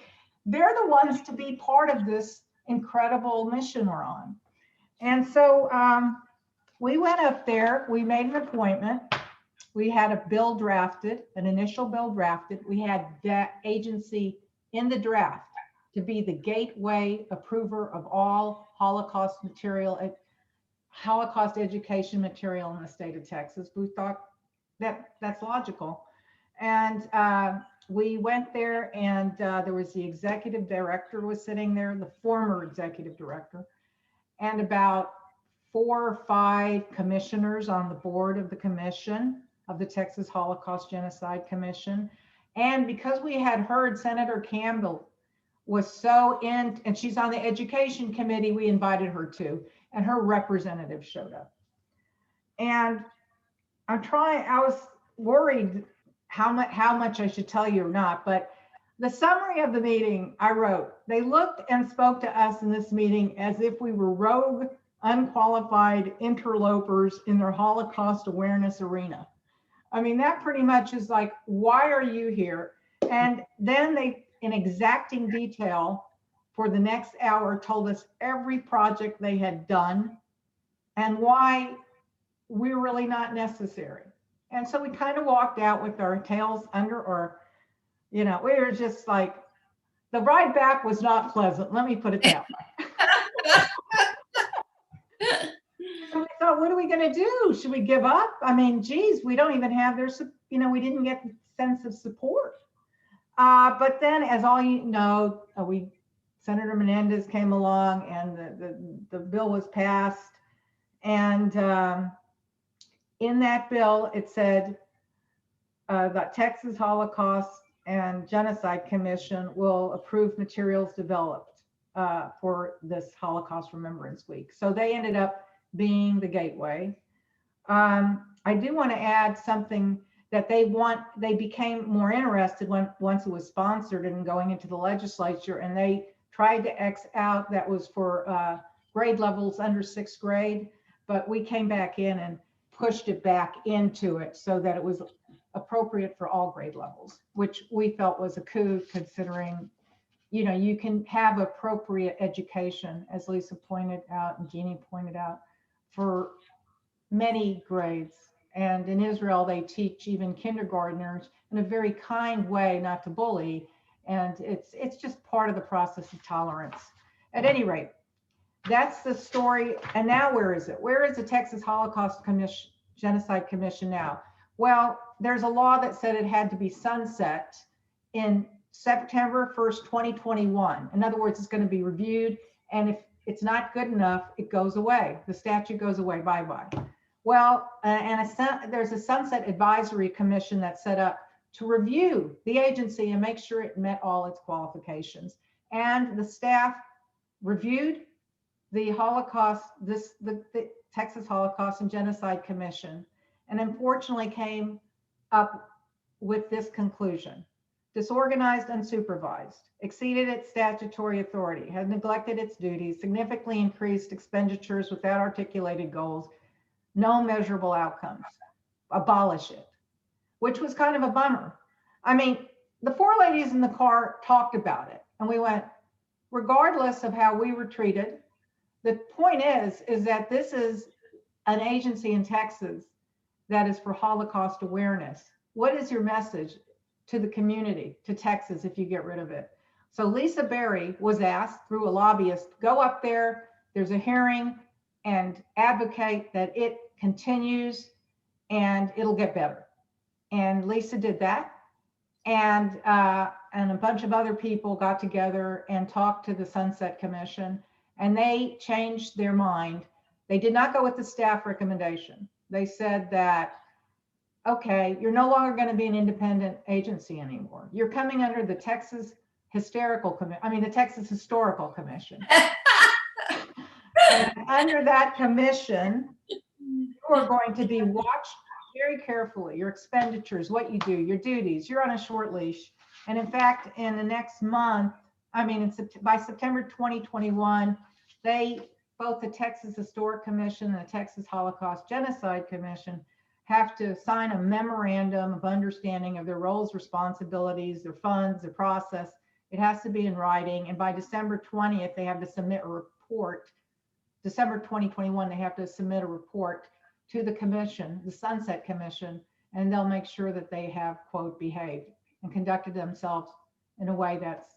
They're the ones to be part of this incredible mission we're on. And so we went up there, we made an appointment. We had a bill drafted, an initial bill drafted. We had that agency in the draft to be the gateway approver of all Holocaust material, Holocaust education material in the state of Texas. We thought that that's logical. And we went there, and there was the executive director was sitting there, the former executive director, and about 4 or 5 commissioners on the board of the commission of the Texas Holocaust Genocide Commission. And because we had heard Senator Campbell was so in, and she's on the education committee, we invited her to, and her representative showed up. And I was worried how much I should tell you or not, but the summary of the meeting I wrote, they looked and spoke to us in this meeting as if we were rogue, unqualified interlopers in their Holocaust awareness arena. I mean, that pretty much is like, why are you here? And then they, in exacting detail for the next hour, told us every project they had done and why we're really not necessary. And so we kind of walked out with our tails under our, you know, we were just like, the ride back was not pleasant. Let me put it that way. So we thought, thought, what are we going to do? Should we give up? I mean, geez, we don't even have their, we didn't get the sense of support. But then, as all you know, Senator Menendez came along, and the bill was passed. And in that bill, it said the Texas Holocaust and Genocide Commission will approve materials developed for this Holocaust Remembrance Week. So they ended up being the gateway. I do want to add something that they became more interested once it was sponsored and going into the legislature, and they tried to X out that was for grade levels under 6th grade, but we came back in and pushed it back into it so that it was appropriate for all grade levels, which we felt was a coup, considering you can have appropriate education, as Lisa pointed out and Jeannie pointed out, for many grades. And in Israel, they teach even kindergartners in a very kind way, not to bully. And it's just part of the process of tolerance. At any rate, that's the story. And now where is it? Where is the Texas Holocaust Commission, Genocide Commission now? Well, there's a law that said it had to be sunset in September 1st, 2021. In other words, it's going to be reviewed. And if it's not good enough, it goes away. The statute goes away, bye-bye. Well, there's a Sunset Advisory Commission that's set up to review the agency and make sure it met all its qualifications. And the staff reviewed the the Texas Holocaust and Genocide Commission, and unfortunately came up with this conclusion: disorganized, unsupervised, exceeded its statutory authority, had neglected its duties, significantly increased expenditures without articulated goals, no measurable outcomes, abolish it, which was kind of a bummer. I mean, the four ladies in the car talked about it, and we went, regardless of how we were treated, the point is that this is an agency in Texas that is for Holocaust awareness. What is your message to the community, to Texas, if you get rid of it? So Lisa Berry was asked through a lobbyist, go up there, there's a hearing, and advocate that it continues and it'll get better. And Lisa did that. And a bunch of other people got together and talked to the Sunset Commission, and they changed their mind. They did not go with the staff recommendation. They said that, okay, you're no longer going to be an independent agency anymore. You're coming under the Texas Historical Commission. And under that commission, you are going to be watched very carefully, your expenditures, what you do, your duties. You're on a short leash. And in fact, in the next month, by September 2021, both the Texas Historic Commission and the Texas Holocaust Genocide Commission have to sign a memorandum of understanding of their roles, responsibilities, their funds, their process. It has to be in writing. And by December 20th, they have to submit a report. December 2021, they have to submit a report to the commission, the Sunset Commission, and they'll make sure that they have, quote, behaved and conducted themselves in a way that's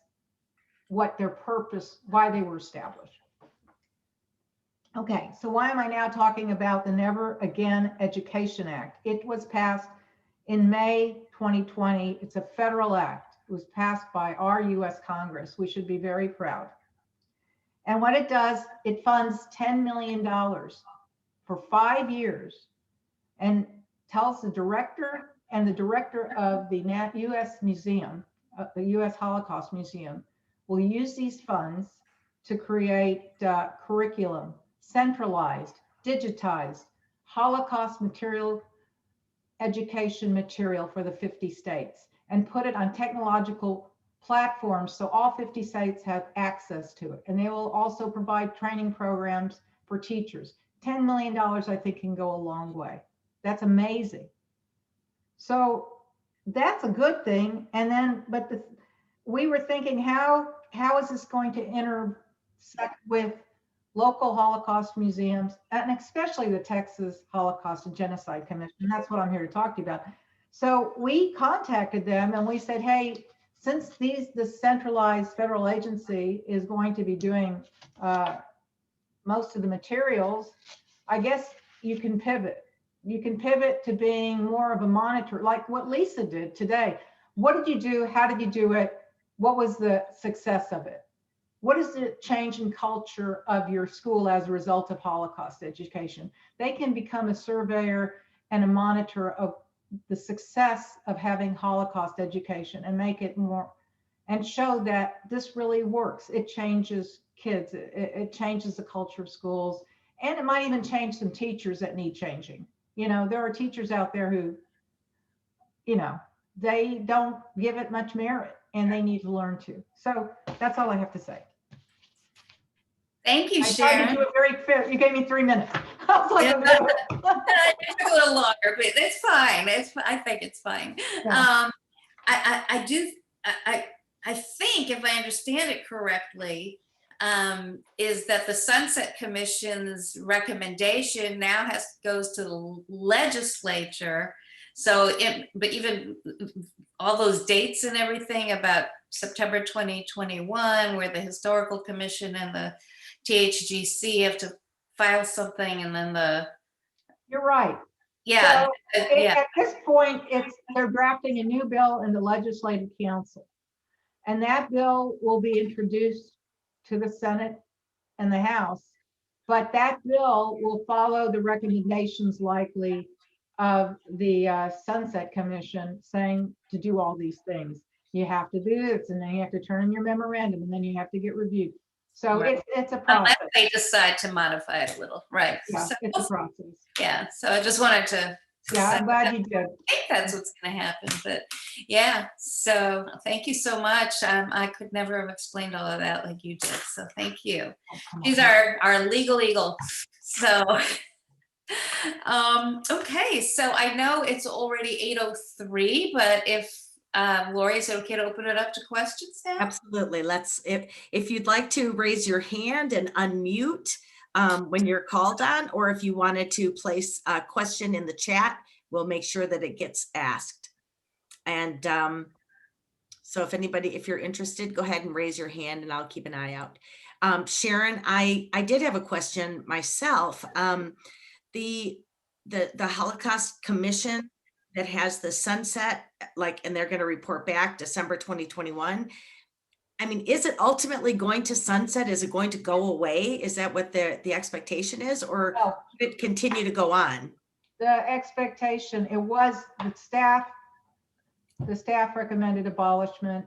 what their purpose, why they were established. Okay, so why am I now talking about the Never Again Education Act? It was passed in May 2020. It's a federal act. It was passed by our US Congress. We should be very proud. And what it does, it funds $10 million for 5 years and tells the director and the director of the US Museum, the US Holocaust Museum, will use these funds to create curriculum, centralized, digitized Holocaust education material for the 50 states and put it on technological platforms so all 50 states have access to it. And they will also provide training programs for teachers. $10 million, I think, can go a long way. That's amazing. So that's a good thing. And then, we were thinking, how is this going to intersect with local Holocaust museums, and especially the Texas Holocaust and Genocide Commission? And that's what I'm here to talk to you about. So we contacted them and we said, hey, since this centralized federal agency is going to be doing most of the materials, I guess you can pivot. You can pivot to being more of a monitor, like what Lisa did today. What did you do? How did you do it? What was the success of it? What is the change in culture of your school as a result of Holocaust education? They can become a surveyor and a monitor of the success of having Holocaust education and make it more, and show that this really works. It changes kids, it changes the culture of schools, and it might even change some teachers that need changing. You know, there are teachers out there who, you know, they don't give it much merit and they need to learn to. So that's all I have to say. Thank you, I tried to Sharon. do it very fair. You gave me 3 minutes. I was like, no. It took a little longer, but it's fine. I think it's fine. Yeah. I think if I understand it correctly, is that the Sunset Commission's recommendation now goes to the legislature. So, but even all those dates and everything about September 2021, where the Historical Commission and the THGC have to file something, and then You're right. yeah, So at this point, they're drafting a new bill in the Legislative Council. And that bill will be introduced to the Senate and the House. But that bill will follow the recommendations likely of the Sunset Commission saying to do all these things. You have to do this, and then you have to turn in your memorandum, and then you have to get reviewed. So right. it's a Unless process. they decide to modify it a little, right? Yeah, So, it's a process. yeah, so I just wanted to Yeah, I'm glad you did. I think that's what's going to happen, but yeah, so thank you so much. I could never have explained all of that like you did, so thank you. These are our legal eagle. So okay, so I know it's already 8:03, but if Lori, is it okay to open it up to questions now? Absolutely. Let's, if you'd like to raise your hand and unmute when you're called on, or if you wanted to place a question in the chat, we'll make sure that it gets asked. And so if you're interested, go ahead and raise your hand and I'll keep an eye out. Sharon, I did have a question myself. The Holocaust Commission that has the sunset, and they're going to report back December 2021. I mean, is it ultimately going to sunset? Is it going to go away? Is that what the expectation is, or No. could it continue to go on? The expectation, it was the staff recommended abolishment.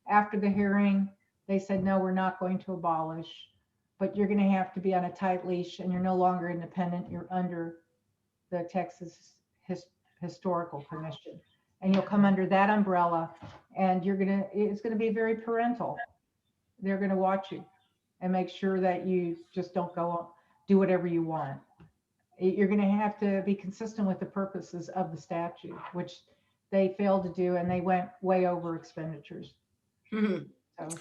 After the hearing, they said, no, we're not going to abolish, but you're going to have to be on a tight leash and you're no longer independent. You're under the Texas Historical Commission, and you'll come under that umbrella, and it's going to be very parental. They're going to watch you and make sure that you just don't go do whatever you want. You're going to have to be consistent with the purposes of the statute, which they failed to do, and they went way over expenditures. Mm-hmm. So,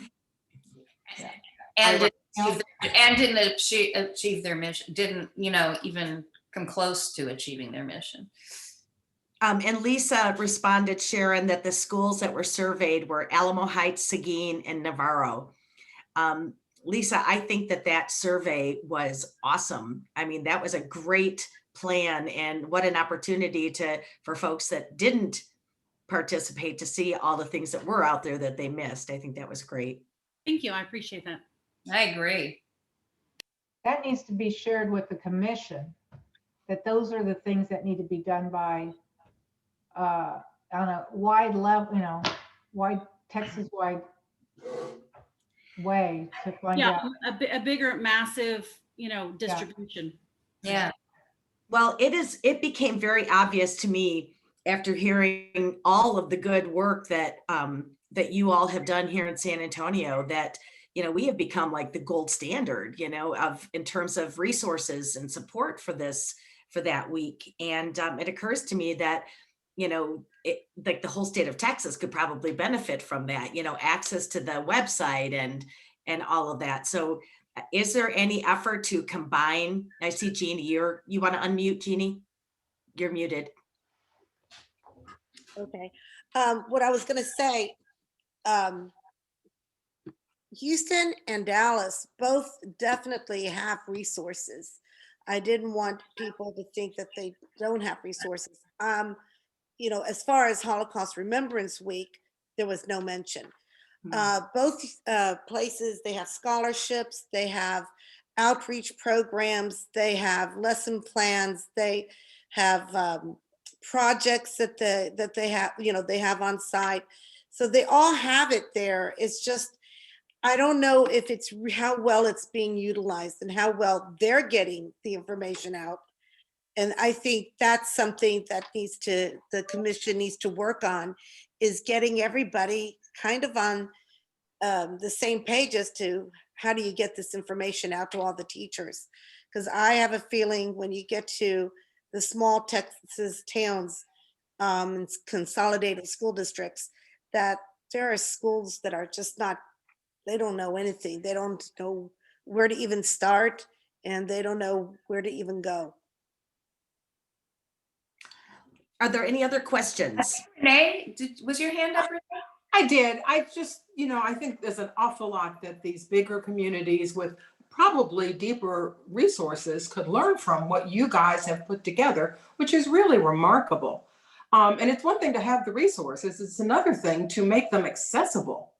yeah. And didn't achieve their mission, didn't, even come close to achieving their mission. And Lisa responded, Sharon, that the schools that were surveyed were Alamo Heights, Seguin, and Navarro. Lisa, I think that survey was awesome. I mean, that was a great plan, and what an opportunity for folks that didn't participate to see all the things that were out there that they missed. I think that was great. Thank you. I appreciate that. I agree. That needs to be shared with the commission, that those are the things that need to be done by on a wide level, Texas-wide way to find out. A bigger, massive, distribution. Yeah. Well, it became very obvious to me after hearing all of the good work that you all have done here in San Antonio, that we have become like the gold standard, in terms of resources and support for that week. And it occurs to me that like the whole state of Texas could probably benefit from that, access to the website and all of that. So is there any effort to combine? I see Jeannie, you want to unmute, Jeannie? You're muted. Okay. What I was going to say, Houston and Dallas both definitely have resources. I didn't want people to think that they don't have resources. You know, as far as Holocaust Remembrance Week, there was no mention. Both places, they have scholarships, they have outreach programs, they have lesson plans, they have projects that they have, you know, they have on site. So they all have it there. It's just, I don't know if it's how well it's being utilized and how well they're getting the information out. And I think that's something that the commission needs to work on, is getting everybody kind of on the same page as to how do you get this information out to all the teachers? Because I have a feeling when you get to the small Texas towns and consolidated school districts, that there are schools that are just not, they don't know anything. They don't know where to even start, and they don't know where to even go. Are there any other questions? Renee, was your hand up, Renee? I did. I just, I think there's an awful lot that these bigger communities with probably deeper resources could learn from what you guys have put together, which is really remarkable. And it's one thing to have the resources. It's another thing to make them accessible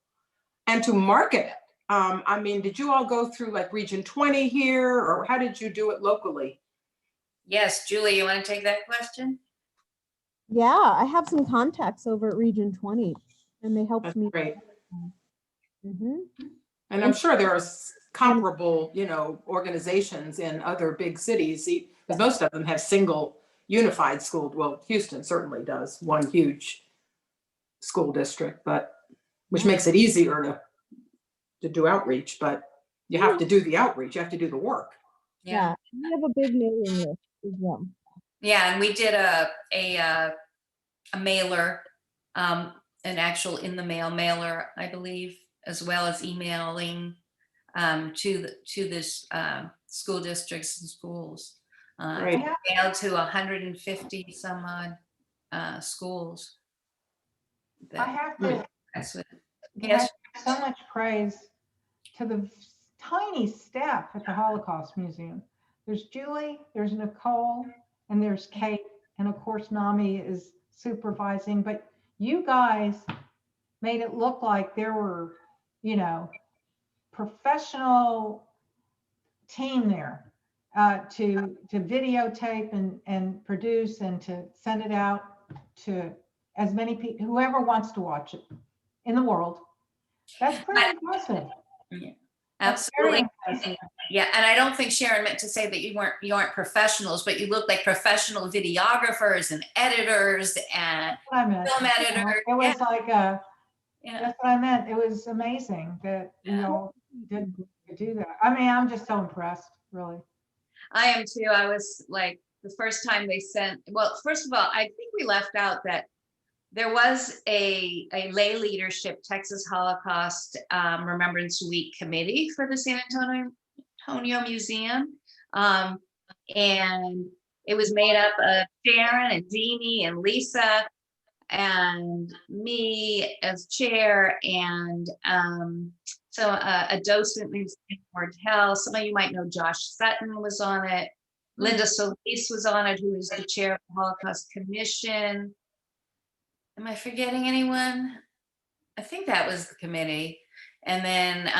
and to market it. I mean, did you all go through like Region 20 here, or how did you do it locally? Yes, Julie, you want to take that question? Yeah, I have some contacts over at Region 20, and they helped That's me. great. Mhm. And I'm sure there are comparable, organizations in other big cities, because most of them have single unified school. Well, Houston certainly does, one huge school district, but which makes it easier to do outreach, but you have to do the outreach, you have to do the work. Yeah, we have a big mailing list as well. Yeah, and we did a mailer, an actual in the mail mailer, I believe, as well as emailing to this school districts and schools. Right. Mailed to 150 some odd schools. I have to That's what, give yes, so much praise to the tiny staff at the Holocaust Museum. There's Julie, there's Nicole, and there's Kate, and of course Nami is supervising, but you guys made it look like there were, professional team there to videotape and produce and to send it out to as many people, whoever wants to watch it in the world. That's pretty impressive. yeah, That's very absolutely. impressive. Yeah, and I don't think Sharon meant to say that you aren't professionals, but you look like professional videographers and editors and What I meant. film editors. It was like Yeah. that's what I meant. It was amazing that did do that. I mean, I'm just so impressed, really. I am too. I was like, the first time they sent, well, first of all, I think we left out that there was a lay leadership Texas Holocaust Remembrance Week committee for the San Antonio Museum. And it was made up of Sharon and Jeannie and Lisa and me as chair, and so a docent named Martel. Some of you might know Josh Sutton was on it. Linda Solis was on it, who is the chair of the Holocaust Commission. Am I forgetting anyone? I think that was the committee. And then,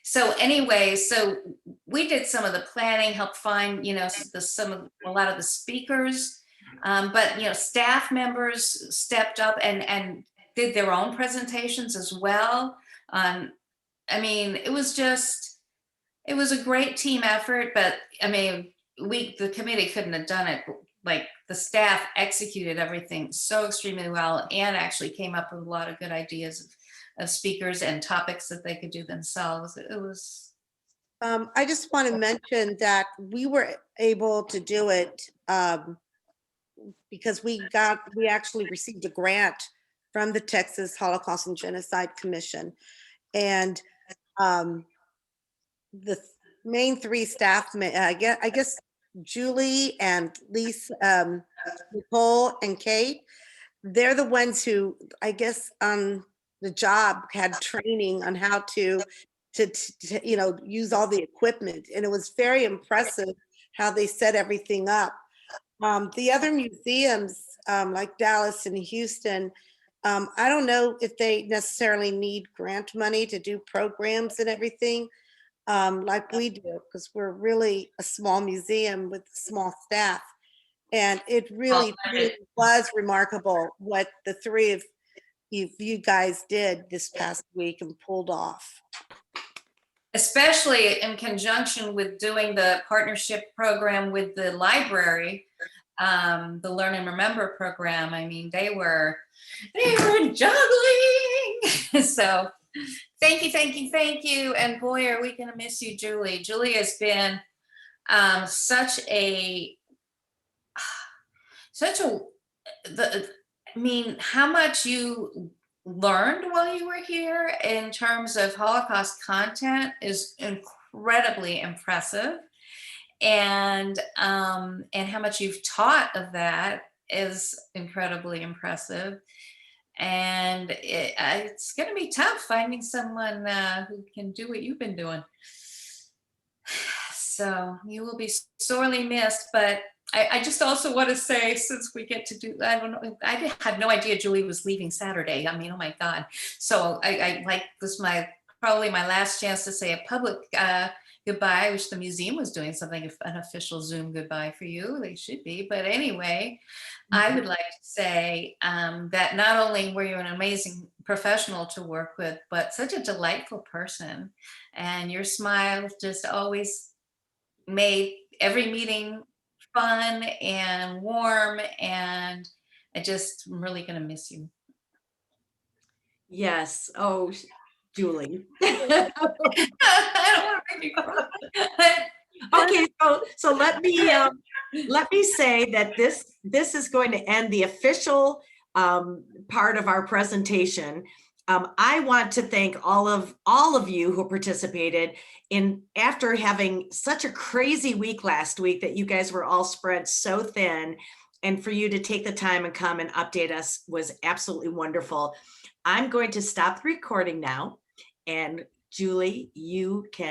so anyway, so we did some of the planning, helped find, a lot of the speakers, but, staff members stepped up and did their own presentations as well. I mean, it was a great team effort, but I mean, the committee couldn't have done it. Like, the staff executed everything so extremely well and actually came up with a lot of good ideas of speakers and topics that they could do themselves. It was. I just want to mention that we were able to do it because we actually received a grant from the Texas Holocaust and Genocide Commission. And the main three staff, I guess Julie and Lisa, Nicole and Kate, they're the ones who, I guess, on the job had training on how to to use all the equipment. And it was very impressive how they set everything up. The other museums, like Dallas and Houston, I don't know if they necessarily need grant money to do programs and everything like we do, because we're really a small museum with a small staff. And it really was remarkable what the three of you guys did this past week and pulled off. Especially in conjunction with doing the partnership program with the library, the Learn and Remember program. I mean, they were juggling. So thank you. And boy, are we gonna miss you, Julie. Julie has been how much you learned while you were here in terms of Holocaust content is incredibly impressive, and how much you've taught of that is incredibly impressive. And it's going to be tough finding someone who can do what you've been doing. So you will be sorely missed, but I just also want to say, since we get to do, I don't know, I had no idea Julie was leaving Saturday. I mean, oh my God. So I like, this is probably my last chance to say a public goodbye. I wish the museum was doing something, an official Zoom goodbye for you. They should be. But anyway, I would like to say that not only were you an amazing professional to work with, but such a delightful person. And your smile just always made every meeting fun and warm, and I'm really gonna miss you. Yes. Oh, Julie. I don't want to make you cry. Okay, so let me say that this is going to end the official part of our presentation. I want to thank all of you who participated in, after having such a crazy week last week that you guys were all spread so thin, and for you to take the time and come and update us was absolutely wonderful. I'm going to stop the recording now, and Julie, you can